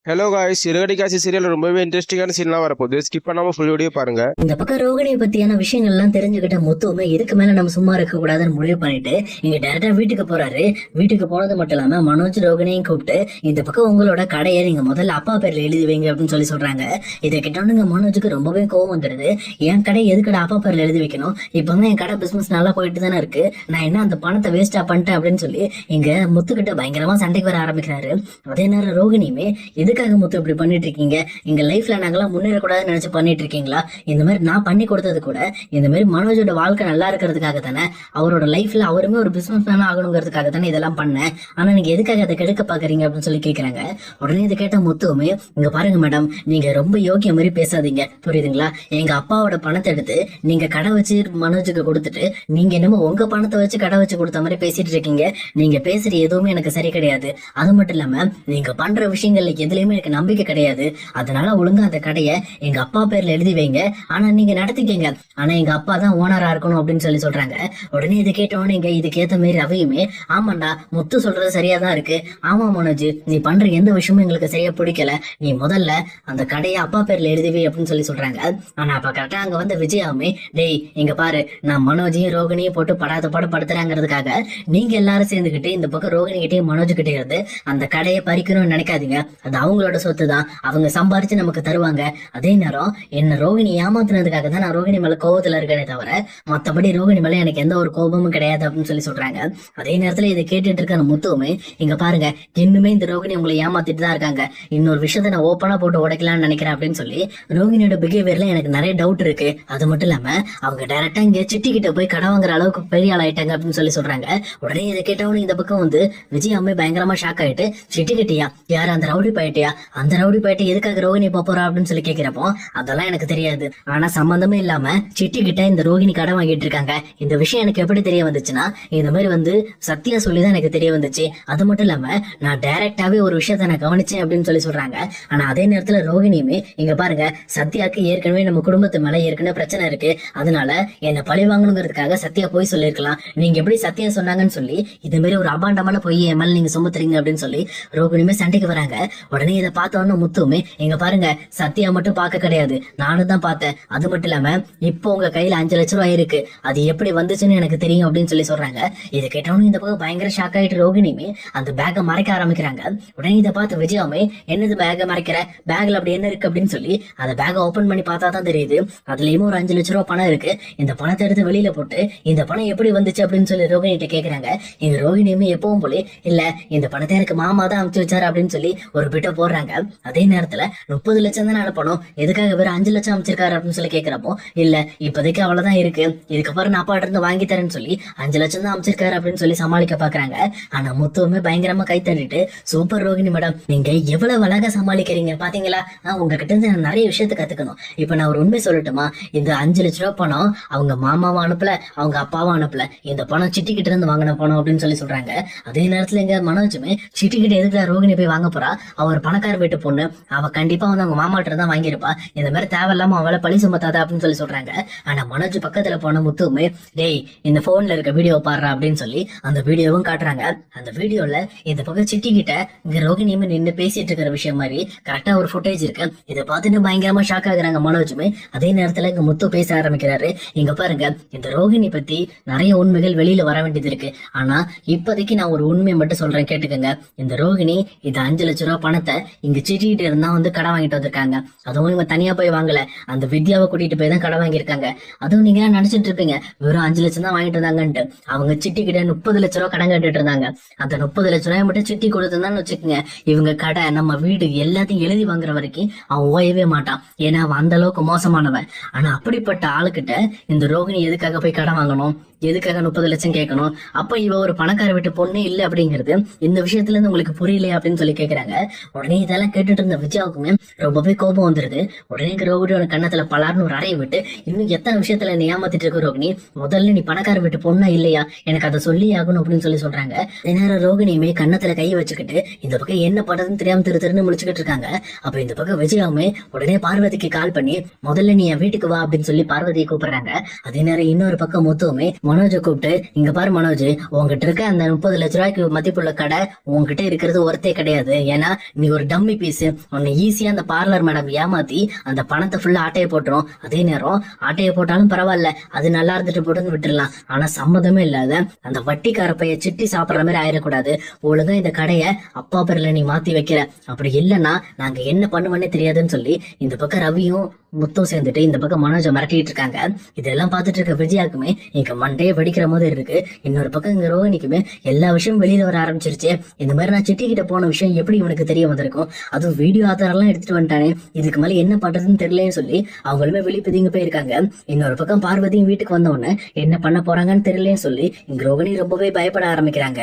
Hello guys, சிறுகடிக்காசி serial ரொம்பவே இன்ட்ரெஸ்டிங்கான சீன்லாம் வரப்போகுது. ஸ்கிப் பண்ணாம ஃபுல் வீடியோ பாருங்க. இந்த பக்கம் ரோகிணியை பத்தியான விஷயங்கள்லாம் தெரிஞ்சுக்கிட்ட முத்துவுமே இதுக்கு மேல நம்ம சும்மா இருக்க கூடாதுன்னு முடிவு பண்ணிட்டு இங்க டேரக்டா வீட்டுக்கு போறாரு. வீட்டுக்கு போனது மட்டும் இல்லாம மனோஜ் ரோகிணியும் கூப்பிட்டு இந்த பக்கம் உங்களோட கடையை நீங்க முதல்ல அப்பா பேர்ல எழுதி வைங்க அப்படின்னு சொல்லி சொல்றாங்க. இதை கிட்டவனுங்க மனோஜுக்கு ரொம்பவே கோவம் வந்துடுது. என் கடை எதுக்கடா அப்பா பேர்ல எழுதி வைக்கணும்? இப்பதான் என் கடை பிசினஸ் நல்லா போயிட்டு தானே இருக்கு, நான் என்ன அந்த பணத்தை வேஸ்டா பண்ணிட்டேன் அப்படின்னு சொல்லி இங்க முத்துக்கிட்ட பயங்கரமா சண்டைக்கு வர ஆரம்பிக்கிறாரு. அதே நேரம் ரோகிணியுமே எதுக்காக முத்து இப்படி பண்ணிட்டு இருக்கீங்க? எங்க லைஃப்ல நாங்கெல்லாம் முன்னேறக்கூடாதுன்னு நினைச்சு பண்ணிட்டு இருக்கீங்களா? இந்த மாதிரி நான் பண்ணி கொடுத்தது கூட இந்த மாதிரி மனோஜோட வாழ்க்கை நல்லா இருக்கிறதுக்காக தானே, அவரோட லைஃப்ல அவருமே ஒரு பிசினஸ் மேன் ஆகணுங்கிறதுக்காக தானே இதெல்லாம் பண்ணேன். ஆனா நீங்க எதுக்காக அதை கெடுக்க பாக்குறீங்க அப்படின்னு சொல்லி கேக்குறாங்க. உடனே இதை கேட்ட முத்துவுமே, இங்க பாருங்க மேடம், நீங்க ரொம்ப யோகிய மாதிரி பேசாதீங்க, புரியுதுங்களா? எங்க அப்பாவோட பணத்தை எடுத்து நீங்க கடை வச்சு மனோஜுக்கு கொடுத்துட்டு நீங்க என்னமோ உங்க பணத்தை வச்சு கடை வச்சு கொடுத்த மாதிரி பேசிட்டு இருக்கீங்க. நீங்க பேசுற எதுவுமே எனக்கு சரி கிடையாது. அது மட்டும் இல்லாம நீங்க பண்ற விஷயங்கள்ல எதுலயுமே எனக்கு நம்பிக்கை கிடையாது. அதனால ஒழுங்கா அந்த கடையை எங்க அப்பா பேர்ல எழுதி வைங்க, ஆனா நீங்க நடத்திக்கங்க, ஆனா எங்க அப்பா தான் ஓனரா இருக்கணும் அப்படின்னு சொல்லி சொல்றாங்க. உடனே இதை கேட்டவொடனே இங்க இதுக்கு ஏத்த மாதிரி ரவியுமே, ஆமாண்டா முத்து சொல்றது சரியா தான் இருக்கு, ஆமா மனோஜ் நீ பண்ற எந்த விஷயமும் எங்களுக்கு சரியா பிடிக்கல, நீ முதல்ல அந்த கடையை அப்பா பேர்ல எழுதிவே அப்படின்னு சொல்லி சொல்றாங்க. ஆனா அப்ப கரெக்டா அங்க வந்து விஜயாவுமே, டேய் இங்க பாரு, நான் மனோஜையும் ரோகிணியும் போட்டு படாத பாடு படுத்துறாங்கிறதுக்காக நீங்க எல்லாரும் சேர்ந்துகிட்டு இந்த பக்கம் ரோகிணி கிட்டே மனோஜ் கிட்டே இருந்து அந்த கடையை பறிக்கணும்னு நினைக்காதீங்க. அது அவங்களோட சொத்து தான், அவங்க சம்பாரிச்சு நமக்கு தருவாங்க. அதே நேரம் என்ன ரோகிணி ஏமாத்துனதுக்காக தான் நான் ரோகிணி மேல கோபத்துல இருக்கேனே தவிர மத்தபடி ரோகிணி மேல எனக்கு எந்த ஒரு கோபமும் கிடையாது அப்படின்னு சொல்லி சொல்றாங்க. அதே நேரத்துல இதை கேட்டுட்டு இருக்க முத்துவுமே, இங்க பாருங்க, இன்னுமே இந்த ரோகிணி உங்களை ஏமாத்திட்டு தான் இருக்காங்க, இன்னொரு விஷயத்த நான் ஓப்பனா போட்டு உடைக்கலாம்னு நினைக்கிறேன் அப்படின்னு சொல்லி ரோகிணியோட பிஹேவியர்ல எனக்கு நிறைய டவுட் இருக்கு. அது மட்டும் இல்லாம அவங்க டைரக்டா இங்க சிட்டி கிட்ட போய் கடை வாங்குற அளவுக்கு பெரிய ஆள் ஆயிட்டாங்க அப்படின்னு சொல்லி சொல்றாங்க. உடனே இதை கேட்டவனு இந்த பக்கம் வந்து விஜயாமே பயங்கரமா ஷாக் ஆயிட்டு, சிட்டி கிட்டியா யாரு அந்த ரவுடி பாயிட்டியா, அந்த ரவுடி பாயிட்டு எதுக்காக ரோகிணி போறா அப்படின்னு சொல்லி கேக்குறப்போ அதெல்லாம் எனக்கு தெரியாது, ஆனா சம்பந்தமே இல்லாம சிட்டி கிட்ட இந்த ரோகிணி கடை வாங்கிட்டு இருக்காங்க. இந்த விஷயம் எனக்கு எப்படி தெரிய வந்துச்சுன்னா இந்த மாதிரி வந்து சத்யா சொல்லிதான் எனக்கு தெரிய வந்துச்சு. அது மட்டும் இல்லாம நான் டைரக்டாவே ஒரு விஷயத்த நான் கவனிச்சேன் அப்படின்னு சொல்லி சொல்றாங்க. ஆனா அதே நேரத்துல ரோகிணியுமே, இங்க பாருங்க, சத்யாக்கு ஏற்கனவே நம்ம குடும்பத்து மேல ஏற்கனவே பிரச்சனை இருக்கு, அதனால என்ன பழி வாங்கணுங்கிறதுக்காக சத்யா போய் சொல்லிருக்கலாம், நீங்க எப்படி சத்யா சொன்னாங்கன்னு சொல்லி இது மாதிரி ஒரு அபாண்டமான போய் என் மேல நீங்க சுமத்துறீங்க அப்படின்னு சொல்லி ரோகிணியுமே சண்டைக்கு வராங்க. உடனே இதை பார்த்தோன்னு முத்துவுமே, எங்க பாருங்க, சத்யா மட்டும் பார்க்க கிடையாது, நானும் தான் பார்த்தேன். அது மட்டும் இல்லாம இப்போ உங்க கையில 5 லட்சம் ரூபாய் இருக்கு, அது எப்படி வந்துச்சுன்னு எனக்கு தெரியும் அப்படின்னு சொல்லி சொல்றாங்க. இதை கேட்டவனு இந்த பக்கம் பயங்கர ஷாக் ஆயிட்டு ரோகிணியுமே அந்த பேக்கை மறைக்க ஆரம்பிக்கிறாங்க. உடனே இதை பார்த்து விஜயாவுமே, என்னது பேக்கை மறைக்கிற, பேக்ல அப்படி என்ன இருக்கு அப்படின்னு சொல்லி அந்த பேக்கை ஓபன் பண்ணி பார்த்தா தான் தெரியுது அதுலயுமே ஒரு 5 லட்சம் ரூபாய் பணம் இருக்கு. இந்த பணத்தை எடுத்து வெளியில போட்டு இந்த பணம் எப்படி வந்துச்சு அப்படின்னு சொல்லி ரோகிணி கிட்ட கேக்குறாங்க. எங்க ரோகிணியுமே எப்பவும் போல, இல்ல இந்த பணத்தை எனக்கு மாமா தான் அனுப்பிச்சு வச்சாரு அப்படின்னு சொல்லி ஒரு பிட்ட போடுறாங்க. அதே நேரத்துல 30 லட்சம் தானே அனுப்பணும், எதுக்காக வேற 5 லட்சம் அமைச்சிருக்காரு அப்படின்னு சொல்லி கேக்குறப்போ, இல்ல இப்போதைக்கு அவ்வளவுதான் இருக்கு, இதுக்கப்புறம் நான் அப்பா இருந்து வாங்கி தரேன்னு சொல்லி 5 லட்சம் தான் அமைச்சிருக்காரு அப்படின்னு சொல்லி சமாளிக்க பாக்குறாங்க. ஆனா முத்துவுமே பயங்கரமா கை தட்டிட்டு, சூப்பர் ரோகிணி மேடம், நீங்க எவ்வளவு அழகா சமாளிக்கிறீங்க பாத்தீங்களா, உங்ககிட்ட இருந்து நான் நிறைய விஷயத்த கத்துக்கணும். இப்ப நான் ஒரு உண்மை சொல்லட்டுமா, இந்த 5 லட்ச ரூபாய் பணம் அவங்க மாமாவும் அனுப்பல, அவங்க அப்பாவும் அனுப்பல, இந்த பணம் சிட்டி கிட்ட இருந்து வாங்கின பணம் அப்படின்னு சொல்லி சொல்றாங்க. அதே நேரத்துல எங்க மனோஜுமே, சிட்டி கிட்ட எதுக்கு ரோகிணி போய் வாங்க போறா, அவர் பணக்கார வீட்டு பொண்ணு, அவ கண்டிப்பா வந்து அவங்க மாமாட்ட தான் வாங்கியிருப்பா, இந்த மாதிரி தேவையில்லாம அவளை பழி சுமத்தாத அப்படின்னு சொல்லி சொல்றாங்க. ஆனா மனோஜ் பக்கத்துல போன முத்துவுமே, டேய் இந்த போன்ல இருக்க வீடியோ பாடுறா அப்படின்னு சொல்லி அந்த வீடியோவும் காட்டுறாங்க. அந்த வீடியோல இந்த பக்கம் சிட்டி கிட்ட இங்க ரோகிணியுமே நின்று பேசிட்டு இருக்கிற விஷயம் மாதிரி கரெக்டா ஒரு ஃபுட்டேஜ் இருக்கு. இதை பார்த்துட்டு பயங்கரமா ஷாக் ஆகுறாங்க மனோஜுமே. அதே நேரத்துல இங்க முத்து பேச ஆரம்பிக்கிறாரு. இங்க பாருங்க, இந்த ரோகிணி பத்தி நிறைய உண்மைகள் வெளியில வர வேண்டியது இருக்கு, ஆனா இப்போதைக்கு நான் ஒரு உண்மையை மட்டும் சொல்றேன் கேட்டுக்கங்க. இந்த ரோகிணி இந்த 5 லட்ச ரூபாய் பணத்தை இங்க சிட்டிகிட்ட இருந்தா வந்து கடை வாங்கிட்டு வந்திருக்காங்க. அதுவும் இவங்க தனியா போய் வாங்கல, அந்த வித்யாவை கூட்டிட்டு போய் தான் கடை வாங்கியிருக்காங்க. அதுவும் நீங்க நினைச்சிட்டு இருப்பீங்க வெறும் 5 லட்சம் தான் வாங்கிட்டு வந்தாங்கன்ட்டு, அவங்க சிட்டி கிட்ட 30 லட்ச ரூபாய் கடன் கட்டிட்டு இருந்தாங்க. அந்த 30 லட்ச ரூபாய் மட்டும் சிட்டி கொடுத்துருந்தான்னு வச்சுக்கோங்க, இவங்க கடை நம்ம வீடு எல்லாத்தையும் எழுதி வாங்குற வரைக்கும் அவன் ஓயவே மாட்டான், ஏன்னா அவன் அந்த அளவுக்கு மோசமானவன். ஆனா அப்படிப்பட்ட ஆளுகிட்ட இந்த ரோகிணி எதுக்காக போய் கடன் வாங்கணும், எதுக்காக 30 லட்சம் கேட்கணும், அப்ப இவ ஒரு பணக்கார வீட்டு பொண்ணு இல்ல அப்படிங்கிறது இந்த விஷயத்துல இருந்து உங்களுக்கு புரியலையா அப்படின்னு சொல்லி கேக்குறாங்க. உடனே இதெல்லாம் கேட்டுட்டு இருந்த விஜயாவுக்குமே ரொம்பவே கோபம் வந்துருது. உடனே ரோகிணியோட கண்ணத்துல பலார்னு ஒரு அறையை விட்டு, இன்னும் எத்தனை விஷயத்துல நீ ஏமாத்திட்டு இருக்க ரோகிணி, முதல்ல நீ பணக்கார வீட்டு பொண்ணா இல்லையா, எனக்கு அதை சொல்லி ஆகணும் அப்படின்னு சொல்லி சொல்றாங்க. நேரம் ரோகிணியுமே கண்ணத்துல கை வச்சுக்கிட்டு இந்த பக்கம் என்ன பண்றதுன்னு தெரியாம திருன்னு முடிச்சுக்கிட்டு இருக்காங்க. அப்ப இந்த பக்கம் விஜயாவுமே உடனே பார்வதிக்கு கால் பண்ணி, முதல்ல நீ என் வீட்டுக்கு வா அப்படின்னு சொல்லி பார்வதியை கூப்பிடுறாங்க. அதே நேரம் இன்னொரு பக்கம் முத்துவுமே, மனோஜை கூப்பிட்டு, இங்க பாரு மனோஜ், உங்ககிட்ட இருக்க அந்த 30 லட்ச ரூபாய்க்கு மதிப்புள்ள கடை உங்ககிட்ட இருக்கிறது ஒருத்தே கிடையாது. ஏன்னா நீ ஒரு டம்மி பீஸ். உன்னை ஈஸியா அந்த பார்லர் மேடம் ஏமாத்தி அந்த பணத்தை ஃபுல்லா ஆட்டையை போட்டுரும். அதே நேரம் ஆட்டையை போட்டாலும் பரவாயில்ல, அது நல்லா இருந்துட்டு போட்டுன்னு விட்டுடலாம். ஆனா சம்மதமே இல்லாத அந்த வட்டிக்கார பைய சிட்டி சாப்பிடுற மாதிரி ஆயிடக்கூடாது. ஒழுங்கா இந்த கடையை அப்பா பேர்ல நீ மாத்தி வைக்கிற, அப்படி இல்லைன்னா நாங்க என்ன பண்ணுவோன்னே தெரியாதுன்னு சொல்லி இந்த பக்கம் ரவியும் முத்தும் சேர்ந்துட்டு இந்த பக்கம் மனோஜை மிரட்டிட்டு இருக்காங்க. இதெல்லாம் பார்த்துட்டு இருக்க விஜயாக்குமே இங்க மண்டையே வெடிக்கிற மாதிரி இருக்கு. இன்னொரு பக்கம் இங்க ரோஹிணிக்குமே எல்லா விஷயமும் வெளியில வர ஆரம்பிச்சிருச்சு. இந்த மாதிரி நான் சிட்டி கிட்ட போன விஷயம் எப்படி இவனுக்கு தெரிய வந்திருக்கும், அதுவும் வீடியோ ஆதாரெல்லாம் எடுத்துட்டு வந்துட்டானே, இதுக்கு மேல என்ன பண்றதுன்னு தெரியலன்னு சொல்லி அவங்களுமே வெளியே பிதிங்க போயிருக்காங்க. இன்னொரு பக்கம் பார்வதியும் வீட்டுக்கு வந்த உடனே என்ன பண்ண போறாங்கன்னு தெரியலன்னு சொல்லி இங்க ரோகிணி ரொம்பவே பயப்பட ஆரம்பிக்கிறாங்க.